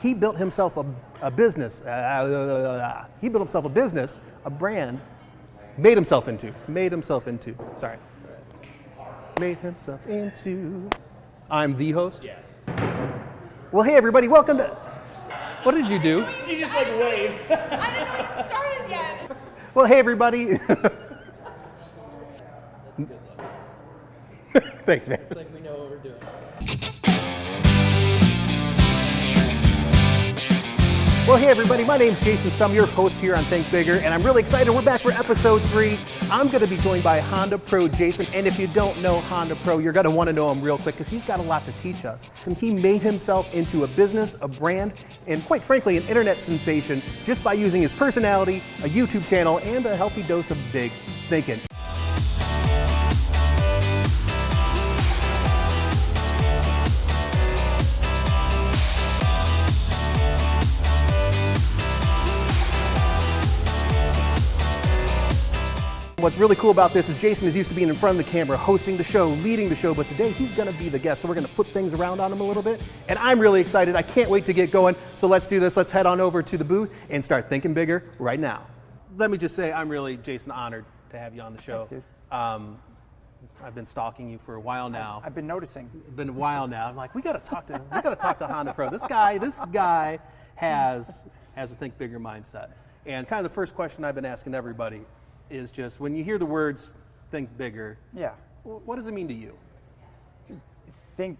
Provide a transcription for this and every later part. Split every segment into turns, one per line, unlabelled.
He built himself a business. He built himself a business, a brand, made himself into. Sorry. Made himself into. I'm the host.
Yeah.
Well, hey everybody, welcome to. What did you do?
She just like waved.
I didn't know it started yet.
Well, hey everybody. Thanks, man.
It's like we know what we're doing.
Well, hey everybody, my name's Jason Stum, your host here on Think Bigger, and I'm really excited. We're back for episode 3. I'm going to be joined by HondaPro Jason, and if you don't know HondaPro, you're going to want to know him real quick because he's got a lot to teach us. And he made himself into a business, a brand, and quite frankly, an internet sensation just by using his personality, a YouTube channel, and a healthy dose of big thinking. What's really cool about this is Jason is used to being in front of the camera, hosting the show, leading the show, but today he's gonna be the guest, so we're gonna flip things around on him a little bit, and I'm really excited. I can't wait to get going, so let's do this. Let's head on over to the booth and start thinking bigger right now. Let me just say, I'm really, Jason, honored to have you on the show.
Thanks, dude.
I've been stalking you for a while now.
I've been noticing.
It's been a while now. I'm like, we gotta talk to HondaPro. This guy has a think bigger mindset. And kind of the first question I've been asking everybody is just when you hear the words think bigger,
Yeah.
what does it mean to you?
Just think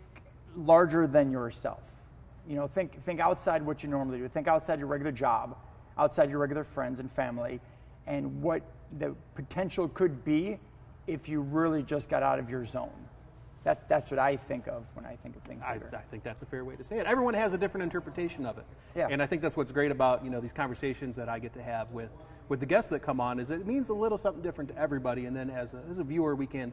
larger than yourself. You know, think outside what you normally do. Think outside your regular job, outside your regular friends and family, and what the potential could be if you really just got out of your zone. That's what I think of when I think of think bigger.
I think that's a fair way to say it. Everyone has a different interpretation of it.
Yeah.
And I think that's what's great about, these conversations that I get to have with the guests that come on is it means a little something different to everybody. And then as a viewer, we can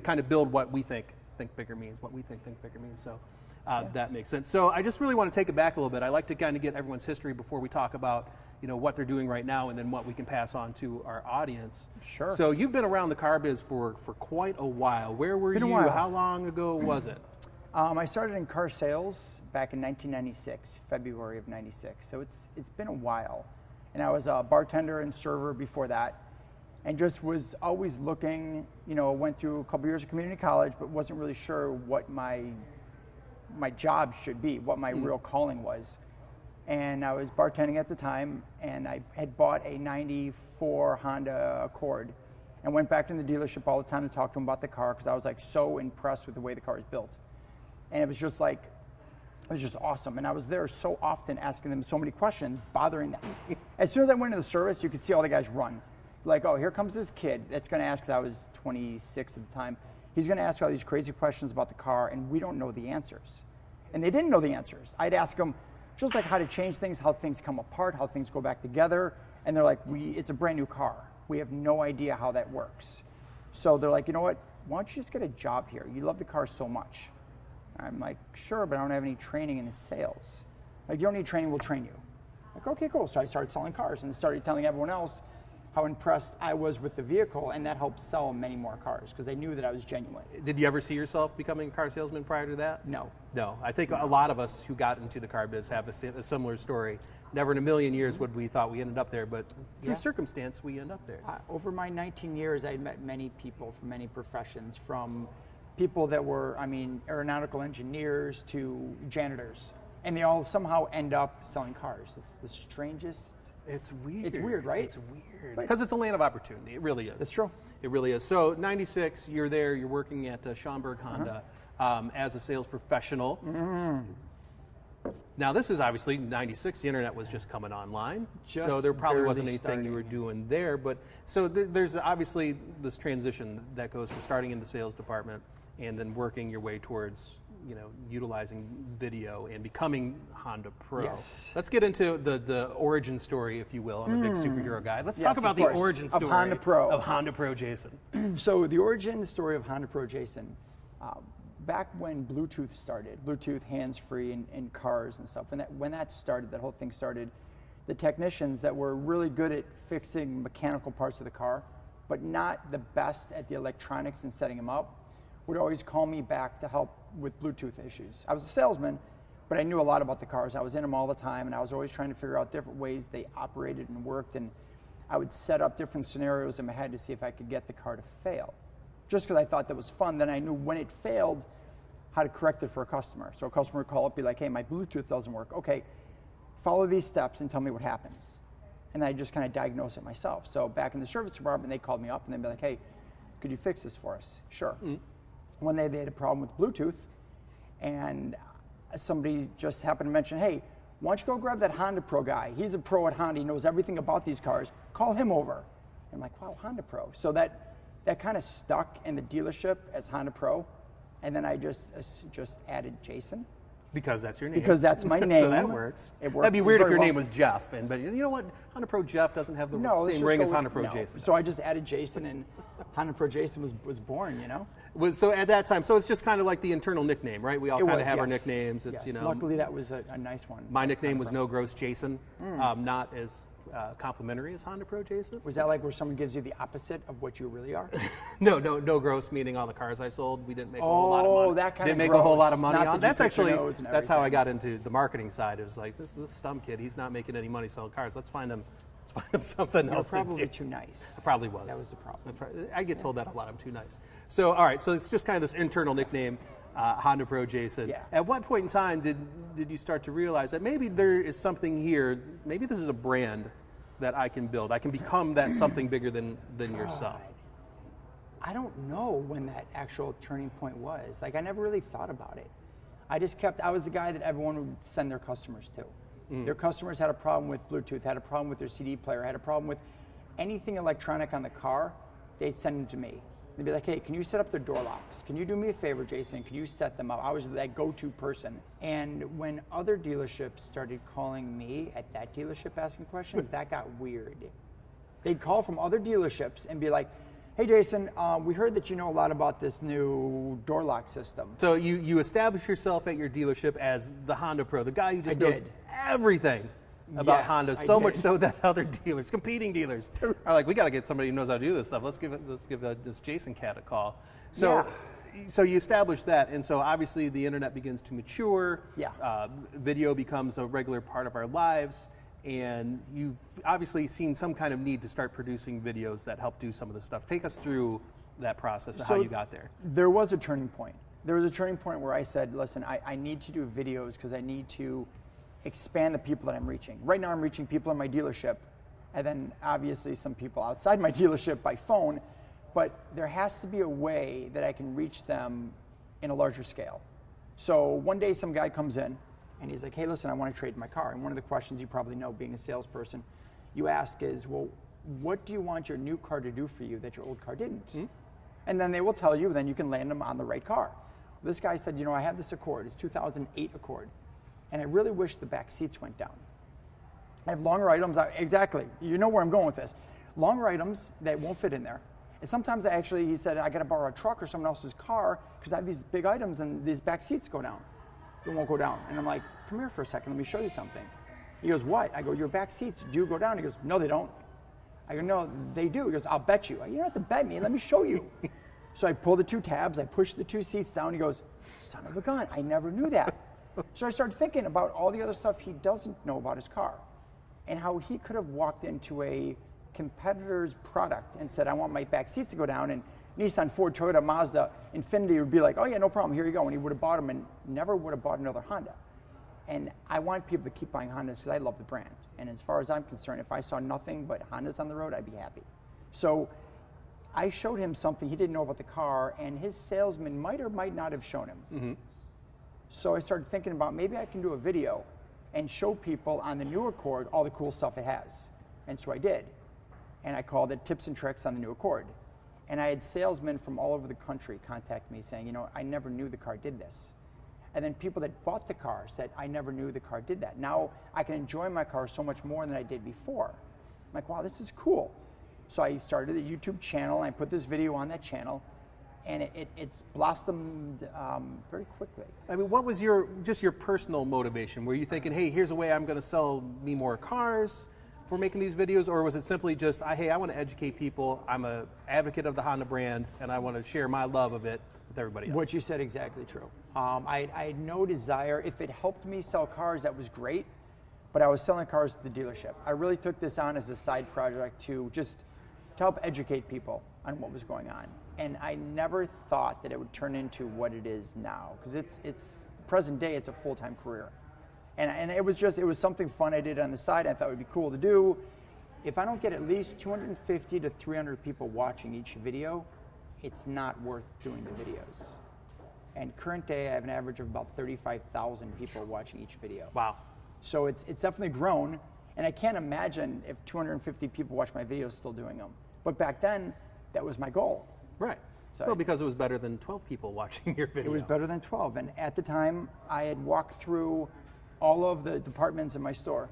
kind of build what we think bigger means, what we think bigger means. So that makes sense. So I just really want to take it back a little bit. I like to kind of get everyone's history before we talk about what they're doing right now and then what we can pass on to our audience.
Sure.
So you've been around the car biz for quite a while. Where were you? How long ago was it?
I started in car sales back in 1996, February of 96. So it's been a while. And I was a bartender and server before that. And just was always looking, went through a couple years of community college, but wasn't really sure what my job should be, what my real calling was. And I was bartending at the time, and I had bought a 94 Honda Accord and went back to the dealership all the time to talk to them about the car because I was like so impressed with the way the car is built. And it was just awesome. And I was there so often asking them so many questions, bothering them. As soon as I went into the service, you could see all the guys run. Like, oh, here comes this kid that's going to ask, because I was 26 at the time, he's going to ask all these crazy questions about the car, and we don't know the answers. And they didn't know the answers. I'd ask them just like how to change things, how things come apart, how things go back together. And they're like, it's a brand new car. We have no idea how that works. So they're like, you know what? Why don't you just get a job here? You love the car so much. I'm like, sure, but I don't have any training in sales. Like, you don't need training, we'll train you. Like, okay, cool. So I started selling cars and started telling everyone else how impressed I was with the vehicle, and that helped sell many more cars because they knew that I was genuine.
Did you ever see yourself becoming a car salesman prior to that?
No.
No. I think a lot of us who got into the car biz have a similar story. Never in a million years would we thought we ended up there, but through circumstance, we end up there.
Over my 19 years, I met many people from many professions, from people that were, aeronautical engineers to janitors, and they all somehow end up selling cars. It's the strangest.
It's weird.
It's weird, right?
It's weird. Because it's a land of opportunity. It really is.
That's true.
It really is. So, 96, you're there, you're working at Schaumburg Honda as a sales professional. Now, this is obviously 96, the internet was just coming online. So there probably wasn't anything you were doing there. But so there's obviously this transition that goes from starting in the sales department and then working your way towards utilizing video and becoming HondaPro.
Yes.
Let's get into the origin story, if you will. I'm a big superhero guy. Let's talk about the origin story
of
HondaPro Jason.
So the origin story of HondaPro Jason, back when Bluetooth started, Bluetooth hands-free in cars and stuff, when that started, that whole thing started, the technicians that were really good at fixing mechanical parts of the car, but not the best at the electronics and setting them up, would always call me back to help with Bluetooth issues. I was a salesman, but I knew a lot about the cars. I was in them all the time, and I was always trying to figure out different ways they operated and worked, and I would set up different scenarios in my head to see if I could get the car to fail. Just because I thought that was fun, then I knew when it failed, how to correct it for a customer. So a customer would call up, be like, hey, my Bluetooth doesn't work. Okay, follow these steps and tell me what happens. And I just kind of diagnose it myself. So back in the service department, they called me up and they'd be like, hey, could you fix this for us? Sure. One day they had a problem with Bluetooth, and somebody just happened to mention, hey, why don't you go grab that HondaPro guy? He's a pro at Honda. He knows everything about these cars. Call him over. I'm like, wow, HondaPro. So that kind of stuck in the dealership as HondaPro. And then I just added Jason.
Because that's your name.
Because that's my name.
So that works.
It worked.
That'd be weird if
very
your
well.
name was Jeff. But you know what? HondaPro Jeff doesn't have the
No, let's
same
just
ring
go
as
with-
HondaPro
no.
Jason.
So I just added Jason, and HondaPro Jason was born, you know?
So at that time, so it's just kind of like the internal nickname, right? We all
It
kind of
was,
have our
yes.
nicknames. It's,
Yes.
you know,
Luckily, that was a nice one.
my nickname was
HondaPro.
No Gross Jason, not as complimentary as HondaPro Jason.
Was that like where someone gives you the opposite of what you really are?
No gross, meaning all the cars I sold, we didn't make a whole lot of money.
that kind
didn't
of
make a whole lot
gross.
of money
Not
on.
that you
That's
picked your
actually
nose and
that's how I
everything.
got into the marketing side. It was like this Stum kid. He's not making any money selling cars. Let's find him something
You're
else to
probably
do.
too nice.
I probably was.
That was the problem.
I get told that a lot. I'm too nice. So, all right. So it's just kind of this internal nickname, HondaPro Jason.
Yeah.
At what point in time did you start to realize that maybe there is something here? Maybe this is a brand that I can build. I can become that something bigger than yourself.
I don't know when that actual turning point was. Like, I never really thought about it. I was the guy that everyone would send their customers to. Their customers had a problem with Bluetooth, had a problem with their CD player, had a problem with anything electronic on the car, they'd send it to me. They'd be like, hey, can you set up their door locks? Can you do me a favor, Jason? Can you set them up? I was that go-to person. And when other dealerships started calling me at that dealership asking questions, that got weird. They'd call from other dealerships and be like, hey, Jason, we heard that you know a lot about this new door lock system.
So you establish yourself at your dealership as the Honda Pro, the guy who just knows
did.
everything about
Yes,
Honda,
I
so much
did.
so that other dealers, competing dealers, are like, we got to get somebody who knows how to do this stuff. Let's give this Jason cat a call. So.
Yeah.
So you establish that, and so obviously the internet begins to mature.
Yeah.
Video becomes a regular part of our lives, and you've obviously seen some kind of need to start producing videos that help do some of this stuff. Take us through that process of how you got there.
There was a turning point. There was a turning point where I said, listen, I need to do videos because I need to expand the people that I'm reaching. Right now I'm reaching people in my dealership, and then obviously some people outside my dealership by phone, but there has to be a way that I can reach them in a larger scale. So one day some guy comes in and he's like, hey, listen, I want to trade my car. And one of the questions you probably know being a salesperson, you ask is, well, what do you want your new car to do for you that your old car didn't? And then they will tell you, then you can land them on the right car. This guy said, you know, I have this Accord, it's 2008 Accord, and I really wish the back seats went down. I have longer items, exactly, you know where I'm going with this. Longer items that won't fit in there. And sometimes he said, I gotta borrow a truck or someone else's car because I have these big items and these back seats go down. They won't go down. And I'm like, come here for a second, let me show you something. He goes, what? I go, your back seats do go down. He goes, no, they don't. I go, no, they do. He goes, I'll bet you. You don't have to bet me, let me show you. So I pull the two tabs, I push the two seats down. He goes, son of a gun, I never knew that. So I started thinking about all the other stuff he doesn't know about his car and how he could have walked into a competitor's product and said, I want my back seats to go down, and Nissan, Ford, Toyota, Mazda, Infiniti would be like, oh yeah, no problem, here you go. And he would have bought them and never would have bought another Honda. And I want people to keep buying Hondas because I love the brand. And as far as I'm concerned, if I saw nothing but Hondas on the road, I'd be happy. So I showed him something he didn't know about the car, and his salesman might or might not have shown him. So I started thinking about maybe I can do a video and show people on the new Accord all the cool stuff it has. And so I did. And I called it Tips and Tricks on the new Accord. And I had salesmen from all over the country contact me saying, you know, I never knew the car did this. And then people that bought the car said, I never knew the car did that. Now I can enjoy my car so much more than I did before. I'm like, wow, this is cool. So I started a YouTube channel, and I put this video on that channel, and it's blossomed very quickly.
I mean, what was your personal motivation? Were you thinking, hey, here's a way I'm going to sell me more cars for making these videos, or was it simply just, hey, I want to educate people, I'm an advocate of the Honda brand, and I want to share my love of it with everybody else?
What you said exactly true. I had no desire. If it helped me sell cars, that was great, but I was selling cars at the dealership. I really took this on as a side project to help educate people on what was going on. And I never thought that it would turn into what it is now, because it's present day, it's a full-time career. And it was something fun I did on the side. I thought it would be cool to do. If I don't get at least 250 to 300 people watching each video, it's not worth doing the videos. And current day, I have an average of about 35,000 people watching each video.
Wow.
So it's definitely grown, and I can't imagine if 250 people watch my videos still doing them. But back then, that was my goal.
Right.
So
well, because it was better than 12 people watching your video.
It was better than 12, and at the time, I had walked through all of the departments in my store.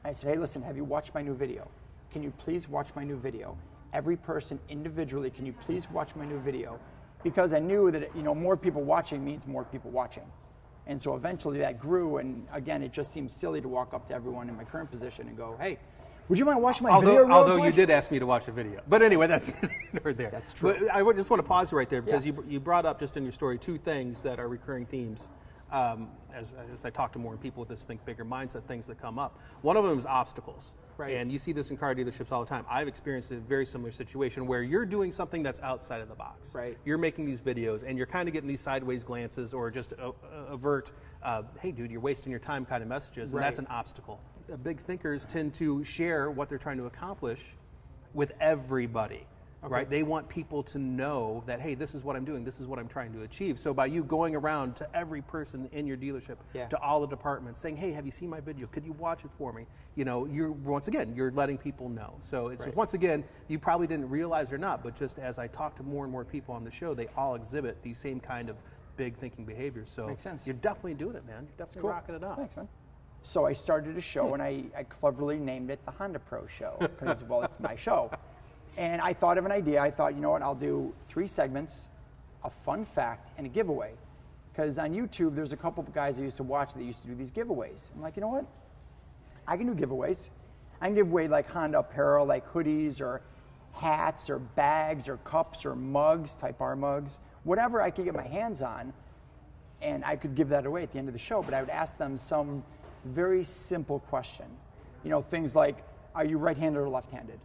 I said, hey, listen, have you watched my new video? Can you please watch my new video? Every person individually, can you please watch my new video? Because I knew that more people watching means more people watching. And so eventually that grew, and again, it just seems silly to walk up to everyone in my current position and go, hey, would you mind watching my video real
Although
quick?
you did ask me to watch the video. But anyway, that's over there.
That's true.
But I just want to pause right there, because you brought up just in your story two things that are recurring themes. As I talk to more people with this think bigger mindset, things that come up. One of them is obstacles.
Right.
And you see this in car dealerships all the time. I've experienced a very similar situation where you're doing something that's outside of the box.
Right.
You're making these videos and you're kind of getting these sideways glances or just avert, hey dude, you're wasting your time kind of messages, and that's an obstacle. Big thinkers tend to share what they're trying to accomplish with everybody. Okay. Right? They want people to know that, hey, this is what I'm doing, this is what I'm trying to achieve. So by you going around to every person in your dealership, to all the departments, saying, hey, have you seen my video? Could you watch it for me? You're letting people know. So it's once again, you probably didn't realize it or not, but just as I talk to more and more people on the show, they all exhibit these same kind of big thinking behaviors. So
makes sense.
You're definitely doing it, man. You're definitely rocking it up.
Thanks, man. So I started a show, and I cleverly named it the HondaPro Show, because, well, it's my show. And I thought of an idea. I thought, you know what, I'll do 3 segments, a fun fact, and a giveaway. Because on YouTube, there's a couple of guys I used to watch that used to do these giveaways. I'm like, you know what? I can do giveaways. I can give away like Honda apparel, like hoodies or hats or bags or cups or mugs, Type R mugs, whatever I could get my hands on, and I could give that away at the end of the show. But I would ask them some very simple question. Things like, are you right-handed or left-handed?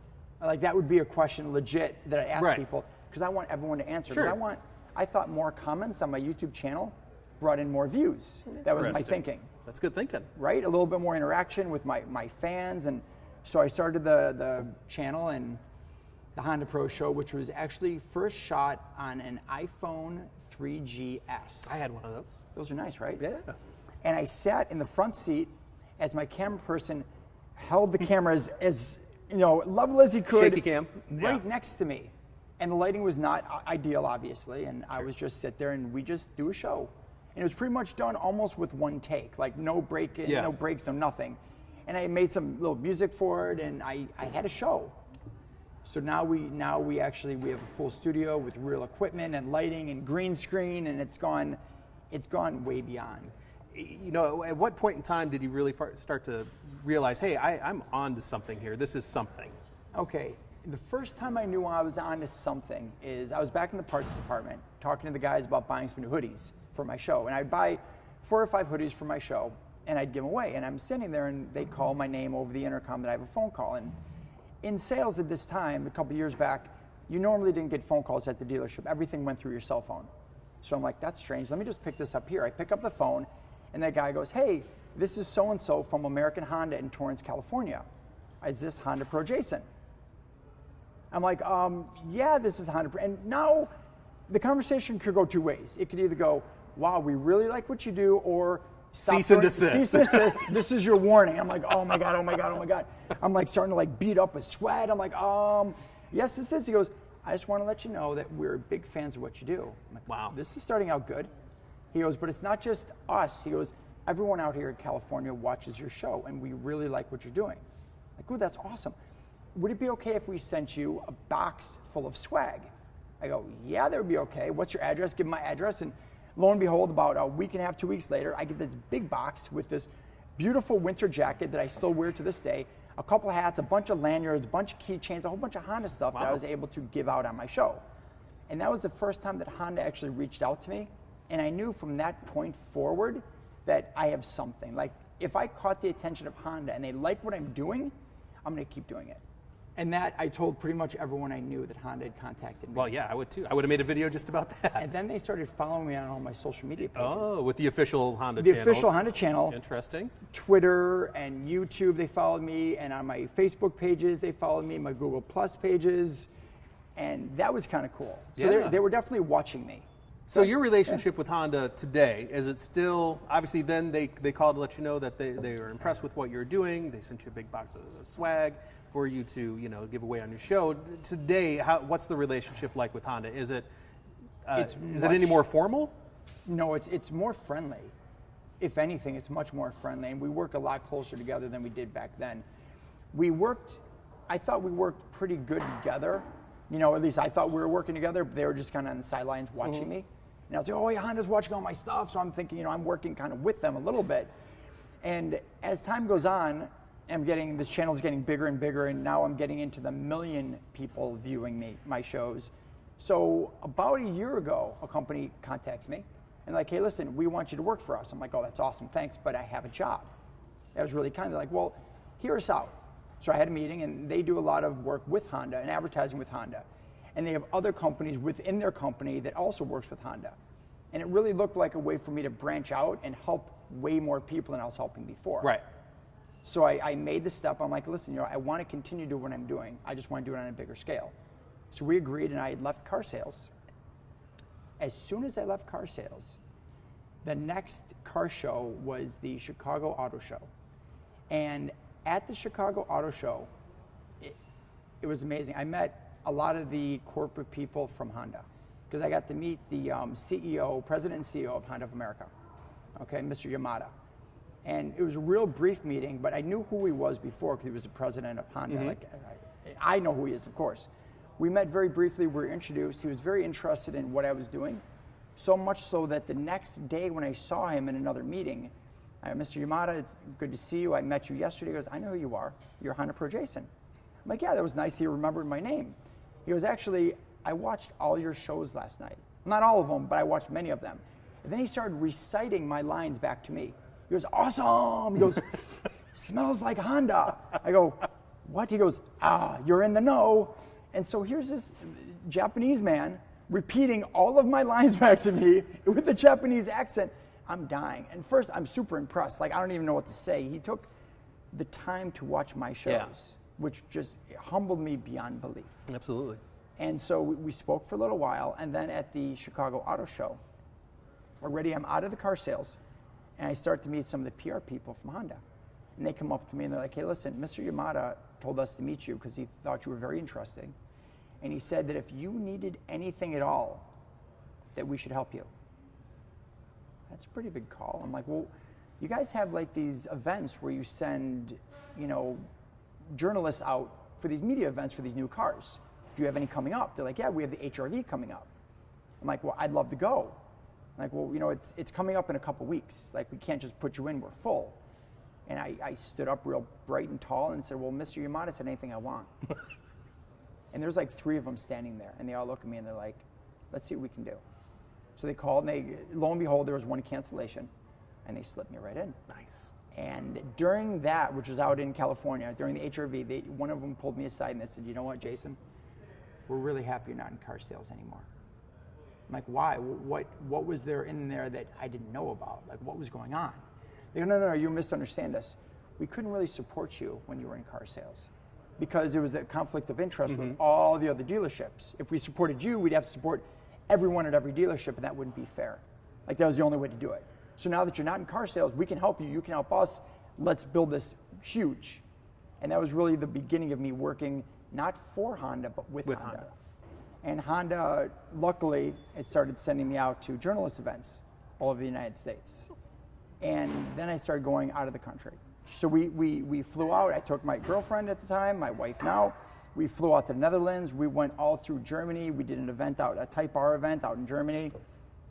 Like, that would be a question legit that I ask people, because I want everyone to answer.
Sure.
I thought more comments on my YouTube channel brought in more views. That was my thinking.
That's good thinking.
Right? A little bit more interaction with my fans. And so I started the channel and the HondaPro Show, which was actually first shot on an iPhone 3GS.
I had one of those.
Those are nice, right?
Yeah.
And I sat in the front seat as my camera person held the camera as level as he could,
shaky cam,
right next to me. And the lighting was not ideal, obviously, and I was just sit there and we just do a show. And it was pretty much done almost with one take, like no break, no breaks, no nothing. And I made some little music for it, and I had a show. So now we have a full studio with real equipment and lighting and green screen, and it's gone way beyond.
At what point in time did you really start to realize, hey, I'm on to something here. This is something.
Okay. The first time I knew I was on to something is I was back in the parts department talking to the guys about buying some new hoodies for my show. And I'd buy 4 or 5 hoodies for my show, and I'd give them away. And I'm sitting there, and they call my name over the intercom that I have a phone call. And in sales at this time, a couple years back, you normally didn't get phone calls at the dealership. Everything went through your cell phone. So I'm like, that's strange. Let me just pick this up here. I pick up the phone, and that guy goes, hey, this is so-and-so from American Honda in Torrance, California. Is this HondaPro Jason? I'm like, yeah, this is HondaPro. And now the conversation could go 2 ways. It could either go, wow, we really like what you do, or
cease and desist.
Cease and desist. This is your warning. I'm like, oh my God, oh my God, oh my God. I'm like starting to like beat up with sweat. I'm like, yes, this is. He goes, I just want to let you know that we're big fans of what you do. I'm like,
wow.
This is starting out good. He goes, but it's not just us. He goes, everyone out here in California watches your show, and we really like what you're doing. Like, ooh, that's awesome. Would it be okay if we sent you a box full of swag? I go, yeah, that would be okay. What's your address? Give him my address. And lo and behold, about a week and a half, 2 weeks later, I get this big box with this beautiful winter jacket that I still wear to this day, a couple of hats, a bunch of lanyards, a bunch of keychains, a whole bunch of Honda stuff that I was able to give out on my show. And that was the first time that Honda actually reached out to me And I knew from that point forward that I have something. Like, if I caught the attention of Honda and they like what I'm doing, I'm going to keep doing it. And that I told pretty much everyone I knew that Honda had contacted me.
Well, yeah, I would too. I would have made a video just about that.
And then they started following me on all my social media pages.
Oh, with the official Honda
The
channels.
official Honda channel.
Interesting.
Twitter and YouTube, they followed me. And on my Facebook pages, they followed me. My Google Plus pages. And that was kind of cool. So
Yeah.
they were definitely watching me.
So your relationship with Honda today, is it still, obviously then they called to let you know that they were impressed with what you're doing. They sent you a big box of swag for you to, give away on your show. Today, what's the relationship like with Honda? Is it any more formal?
No, it's more friendly. If anything, it's much more friendly. And we work a lot closer together than we did back then. I thought we worked pretty good together. At least I thought we were working together, but they were just kind of on the sidelines watching me. And I was like, oh, yeah, Honda's watching all my stuff. So I'm thinking, I'm working kind of with them a little bit. And as time goes on, this channel is getting bigger and bigger. And now I'm getting into the 1 million people viewing my shows. So about a year ago, a company contacts me and like, hey, listen, we want you to work for us. I'm like, oh, that's awesome. Thanks. But I have a job. That was really kind of like, well, hear us out. So I had a meeting, and they do a lot of work with Honda and advertising with Honda. And they have other companies within their company that also works with Honda. And it really looked like a way for me to branch out and help way more people than I was helping before.
Right.
So I made the step. I'm like, listen, I want to continue to do what I'm doing. I just want to do it on a bigger scale. So we agreed, and I had left car sales. As soon as I left car sales, the next car show was the Chicago Auto Show. And at the Chicago Auto Show, it was amazing. I met a lot of the corporate people from Honda because I got to meet the president and CEO of Honda of America, okay, Mr. Yamada. And it was a real brief meeting, but I knew who he was before because he was the president of Honda. Mm-hmm. Like, I know who he is, of course. We met very briefly, we were introduced. He was very interested in what I was doing, so much so that the next day when I saw him in another meeting, Mr. Yamada, it's good to see you. I met you yesterday. He goes, I know who you are. You're HondaPro Jason. I'm like, yeah, that was nice. He remembered my name. He goes, actually, I watched all your shows last night. Not all of them, but I watched many of them. And then he started reciting my lines back to me. He goes, awesome. He goes, smells like Honda. I go, what? He goes, you're in the know. And so here's this Japanese man repeating all of my lines back to me with a Japanese accent. I'm dying. And first, I'm super impressed. Like, I don't even know what to say. He took the time to watch my shows, which just humbled me beyond belief.
Absolutely.
And so we spoke for a little while. And then at the Chicago Auto Show, already I'm out of the car sales. And I start to meet some of the PR people from Honda. And they come up to me and they're like, hey, listen, Mr. Yamada told us to meet you because he thought you were very interesting. And he said that if you needed anything at all, that we should help you. That's a pretty big call. I'm like, well, you guys have like these events where you send, journalists out for these media events for these new cars. Do you have any coming up? They're like, yeah, we have the HRV coming up. I'm like, well, I'd love to go. I'm like, well, it's coming up in a couple weeks. Like, we can't just put you in, we're full. And I stood up real bright and tall and said, well, Mr. Yamada said anything I want. And there's like 3 of them standing there, and they all look at me and they're like, let's see what we can do. So they called, and lo and behold, there was one cancellation, and they slipped me right in.
Nice.
And during that, which was out in California, during the HRV, one of them pulled me aside and they said, you know what, Jason? We're really happy you're not in car sales anymore. I'm like, why? What was there in there that I didn't know about? Like, what was going on? They go, no, you misunderstand us. We couldn't really support you when you were in car sales because there was a conflict of interest with all the other dealerships. If we supported you, we'd have to support everyone at every dealership, and that wouldn't be fair. Like, that was the only way to do it. So now that you're not in car sales, we can help you, you can help us, let's build this huge. And that was really the beginning of me working not for Honda, but with Honda. And Honda, luckily, it started sending me out to journalist events all over the United States. And then I started going out of the country. So we flew out. I took my girlfriend at the time, my wife now. We flew out to the Netherlands. We went all through Germany. We did an event a Type R event out in Germany.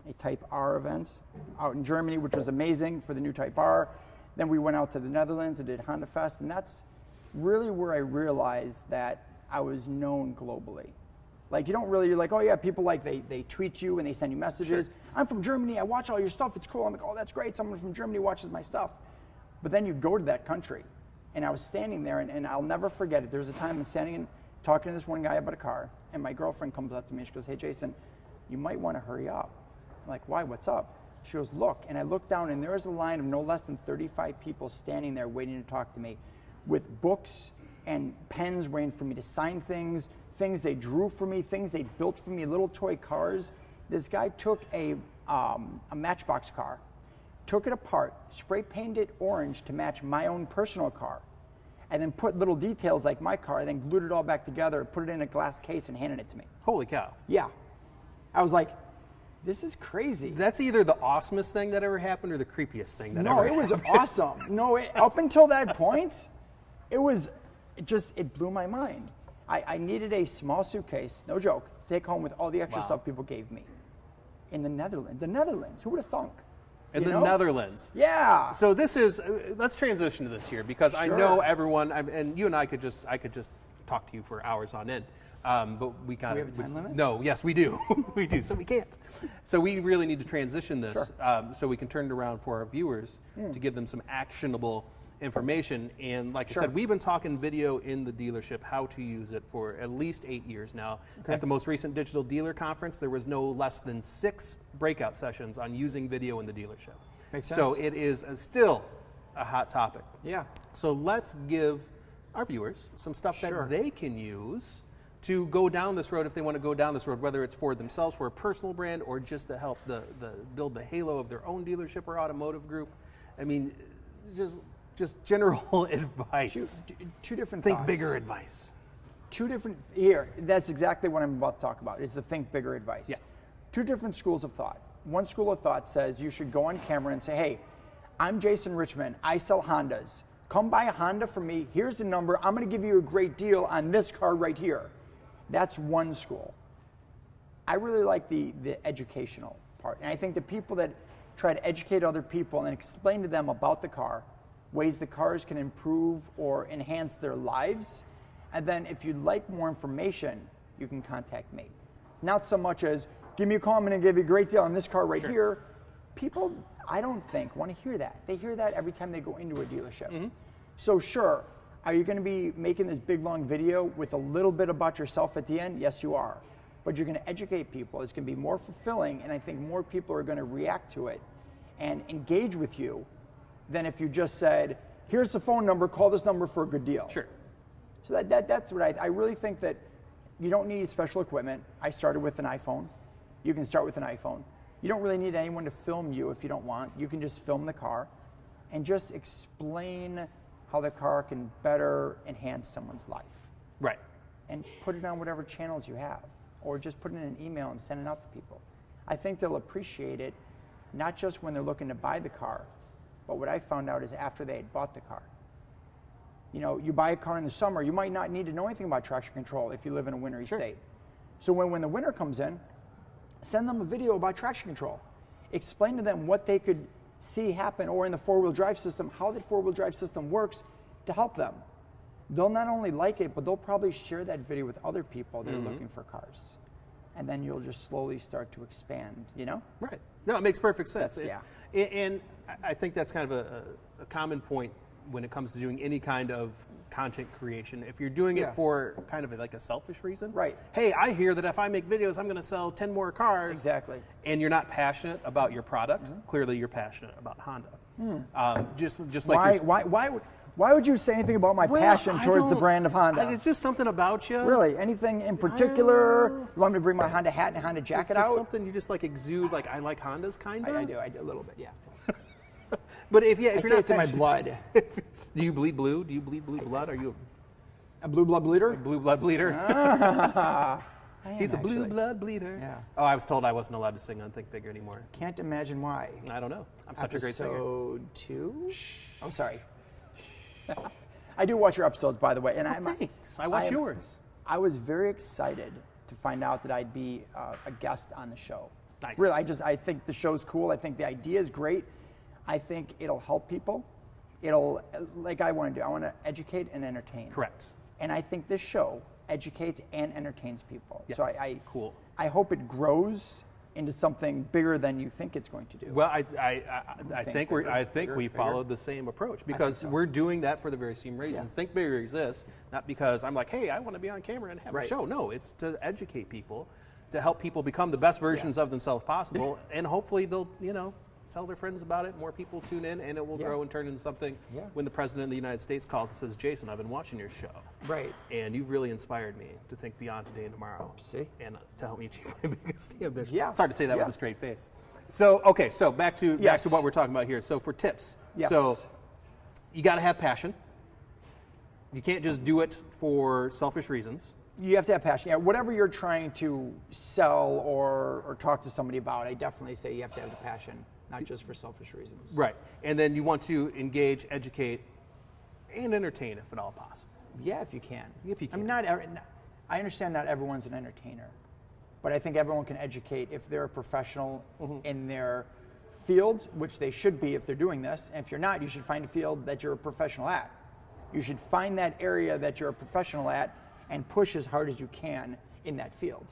A Type R event out in Germany, which was amazing for the new Type R. Then we went out to the Netherlands and did Honda Fest. And that's really where I realized that I was known globally. Like, you don't really, you're like, oh yeah, people like, they tweet you and they send you messages. Sure. I'm from Germany, I watch all your stuff, it's cool. I'm like, oh, that's great, someone from Germany watches my stuff. But then you go to that country, and I was standing there, and I'll never forget it. There was a time I'm standing and talking to this one guy about a car, and my girlfriend comes up to me and she goes, hey, Jason, you might want to hurry up. I'm like, why, what's up? She goes, look, and I look down, and there is a line of no less than 35 people standing there waiting to talk to me with books and pens waiting for me to sign things, things they drew for me, things they built for me, little toy cars. This guy took a Matchbox car, took it apart, spray painted it orange to match my own personal car, and then put little details like my car, and then glued it all back together, put it in a glass case, and handed it to me.
Holy cow.
Yeah. I was like, this is crazy.
That's either the awesomest thing that ever happened or the creepiest thing that ever happened.
No, it was awesome. No, up until that point, it blew my mind. I needed a small suitcase, no joke, to take home with all the extra stuff people gave me. In the Netherlands, who would have thunk?
In the Netherlands.
Yeah.
So this is, let's transition to this here because I know everyone, and you and I could just talk to you for hours on end. But we kind of.
Do we have a time limit?
No, yes, we do. We do, so we can't. So we really need to transition this so we can turn it around for our viewers to give them some actionable information. And like I said, we've been talking video in the dealership, how to use it for at least 8 years now. Okay. At the most recent digital dealer conference, there was no less than 6 breakout sessions on using video in the dealership.
Makes sense.
So it is still a hot topic.
Yeah.
So let's give our viewers some stuff that they can use to go down this road if they want to go down this road, whether it's for themselves, for a personal brand, or just to help build the halo of their own dealership or automotive group. I mean, just general advice.
Two different
Think
thoughts.
bigger advice.
That's exactly what I'm about to talk about, is the think bigger advice.
Yeah.
2 different schools of thought. One school of thought says you should go on camera and say, hey, I'm Jason Richmond, I sell Hondas. Come buy a Honda from me, here's the number, I'm gonna give you a great deal on this car right here. That's one school. I really like the educational part. And I think the people that try to educate other people and explain to them about the car, ways the cars can improve or enhance their lives, and then if you'd like more information, you can contact me. Not so much as, give me a call, I'm gonna give you a great deal on this car right here. People, I don't think, want to hear that. They hear that every time they go into a dealership. Mm-hmm. So sure, are you going to be making this big, long video with a little bit about yourself at the end? Yes, you are. But you're going to educate people. It's going to be more fulfilling, and I think more people are going to react to it and engage with you than if you just said, here's the phone number, call this number for a good deal.
Sure.
So that's what I really think that you don't need special equipment. I started with an iPhone. You can start with an iPhone. You don't really need anyone to film you if you don't want. You can just film the car and just explain how the car can better enhance someone's life.
Right.
And put it on whatever channels you have, or just put it in an email and send it out to people. I think they'll appreciate it, not just when they're looking to buy the car, but what I found out is after they had bought the car. You know, you buy a car in the summer, you might not need to know anything about traction control if you live in a wintry state. So when the winter comes in, send them a video about traction control. Explain to them what they could see happen, or in the 4-wheel drive system, how the 4-wheel drive system works to help them. They'll not only like it, but they'll probably share that video with other people that are looking for cars. And then you'll just slowly start to expand, you know?
Right. No, it makes perfect sense.
Yeah.
And I think that's kind of a common point when it comes to doing any kind of content creation. If you're doing it for kind of like a selfish reason.
Right.
Hey, I hear that if I make videos, I'm going to sell 10 more cars.
Exactly.
And you're not passionate about your product. Clearly, you're passionate about Honda. Just like
why would you say anything about my passion towards the brand of Honda?
It's just something about you.
Really? Anything in particular? You want me to bring my Honda hat and Honda jacket
it's just
out?
Something you just like exude, like I like Hondas, kind of?
I do a little bit, yeah.
But if
I
you're
say
not
it's in my blood.
Do you bleed blue? Do you bleed blue blood? Are you
A blue blood bleeder?
a blue blood bleeder?
I am,
He's a blue
actually.
blood bleeder.
Yeah.
Oh, I was told I wasn't allowed to sing on Think Bigger anymore.
Can't imagine why.
I don't know. I'm such a great singer.
Episode 2? Oh, sorry. I do watch your episodes, by the way, and
Thanks. I watch yours.
I was very excited to find out that I'd be a guest on the show.
Nice.
Really, I think the show's cool. I think the idea is great. I think it'll help people. It'll, like I want to do, I want to educate and entertain.
Correct.
And I think this show educates and entertains people.
Yes.
So
Cool.
I hope it grows into something bigger than you think it's going to do.
Well, I think we followed the same approach because we're doing that for the very same reasons. Think Bigger exists not because I'm like, hey, I want to be on camera and have a show. No, it's to educate people, to help people become the best versions of themselves possible, and hopefully they'll tell their friends about it. More people tune in, and it will grow and turn into something. When the President of the United States calls and says, Jason, I've been watching your show.
Right.
And you've really inspired me to think beyond today and tomorrow.
See?
And to help me achieve my biggest ambition.
Yeah.
It's hard to say that with a straight face. So, okay, so back to what we're talking about here. So for tips. So you got to have passion. You can't just do it for selfish reasons.
You have to have passion. Yeah, whatever you're trying to sell or talk to somebody about, I definitely say you have to have the passion. Not just for selfish reasons.
Right. And then you want to engage, educate, and entertain if at all possible.
Yeah, if you can.
If you can.
I understand not everyone's an entertainer, but I think everyone can educate if they're a professional in their field, which they should be if they're doing this. And if you're not, you should find a field that you're a professional at. You should find that area that you're a professional at and push as hard as you can in that field.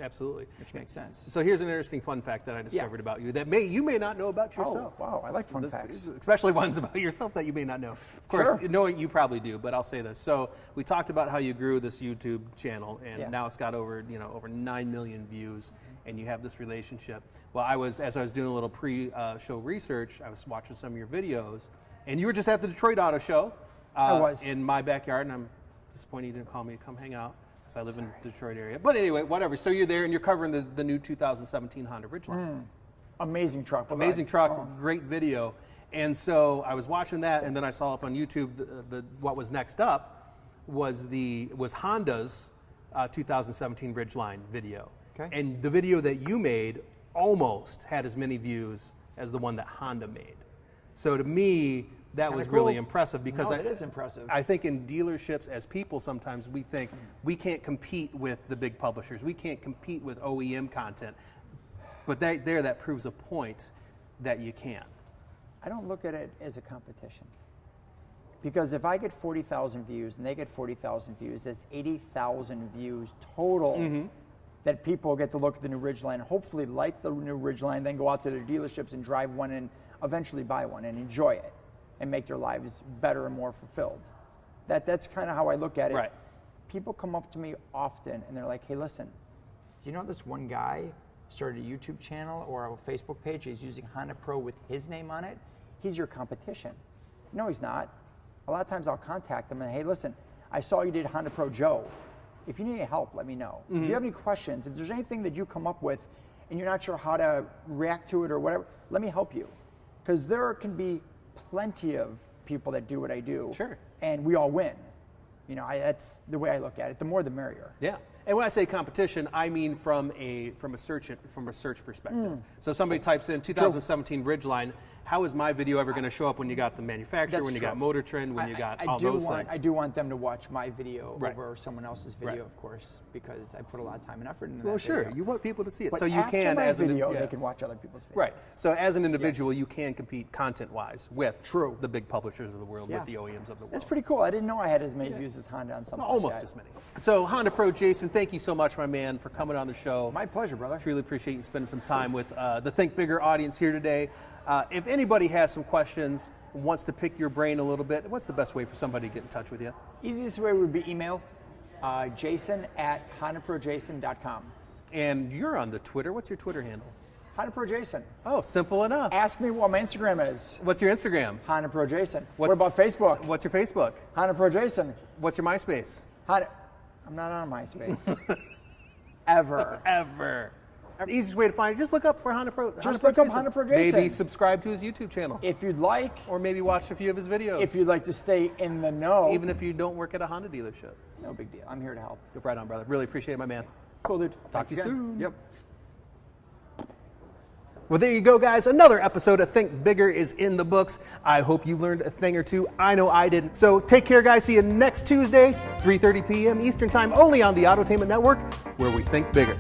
Absolutely.
Which makes sense.
So here's an interesting fun fact that I discovered about you that you may not know about yourself.
Oh, wow. I like fun facts.
Especially ones about yourself that you may not know. Of course, knowing you probably do, but I'll say this. So we talked about how you grew this YouTube channel, and now it's got over 9 million views, and you have this relationship. Well, as I was doing a little pre-show research, I was watching some of your videos, and you were just at the Detroit Auto Show.
I was.
In my backyard, and I'm disappointed you didn't call me to come hang out. I live in the Detroit area. But anyway, whatever. So you're there and you're covering the new 2017 Honda Ridgeline.
Amazing truck.
Amazing truck, great video. And so I was watching that, and then I saw up on YouTube what was next up was Honda's 2017 Ridgeline video.
Okay.
And the video that you made almost had as many views as the one that Honda made. So to me, that was really impressive because
it is impressive.
I think in dealerships, as people, sometimes we think we can't compete with the big publishers. We can't compete with OEM content. But that proves a point that you can.
I don't look at it as a competition. Because if I get 40,000 views and they get 40,000 views, that's 80,000 views total that people get to look at the new Ridgeline, hopefully like the new Ridgeline, then go out to their dealerships and drive one and eventually buy one and enjoy it and make their lives better and more fulfilled. That's kind of how I look at it.
Right.
People come up to me often and they're like, hey, listen, do you know this one guy started a YouTube channel or a Facebook page? He's using HondaPro with his name on it. He's your competition. No, he's not. A lot of times I'll contact them and, hey, listen, I saw you did HondaPro Joe. If you need any help, let me know. If you have any questions, if there's anything that you come up with and you're not sure how to react to it or whatever, let me help you. Because there can be plenty of people that do what I do.
Sure.
And we all win. That's the way I look at it. The more the merrier.
Yeah. And when I say competition, I mean from a search perspective. So somebody types in 2017 Ridgeline. How is my video ever going to show up when you got the manufacturer, when you got Motor Trend, when you got all those things?
I do want them to watch my video over someone else's video, of course, because I put a lot of time and effort into that.
Well, sure.
video.
You want people to see it,
But
so you
after
can
my
as
video,
an
they can watch other people's videos.
Right. So as an individual, you can compete content-wise with the big publishers of the world, with the OEMs of the world.
That's pretty cool. I didn't know I had as many views as Honda on something.
Almost
like that.
as many. So HondaPro Jason, thank you so much, my man, for coming on the show.
My pleasure, brother.
Truly appreciate you spending some time with the Think Bigger audience here today. If anybody has some questions, wants to pick your brain a little bit, what's the best way for somebody to get in touch with you?
Easiest way would be email, jason@hondaprojason.com.
And you're on the Twitter. What's your Twitter handle?
HondaPro Jason.
Oh, simple enough.
Ask me what my Instagram is.
What's your Instagram?
HondaPro Jason. What about Facebook?
What's your Facebook?
HondaPro Jason.
What's your MySpace?
I'm not on MySpace. Ever.
Ever. The easiest way to find it, just look up for HondaPro.
Just look up HondaPro Jason.
Maybe subscribe to his YouTube channel.
If you'd like.
Or maybe watch a few of his videos.
If you'd like to stay in the know.
Even if you don't work at a Honda dealership.
No big deal. I'm here to help.
Go right on, brother. Really appreciate it, my man.
Cool, dude.
Talk to you soon.
Yep.
Well, there you go, guys. Another episode of Think Bigger is in the books. I hope you learned a thing or two. I know I did. So take care, guys. See you next Tuesday, 3:30 p.m. Eastern Time, only on the Autotainment Network, where we think bigger.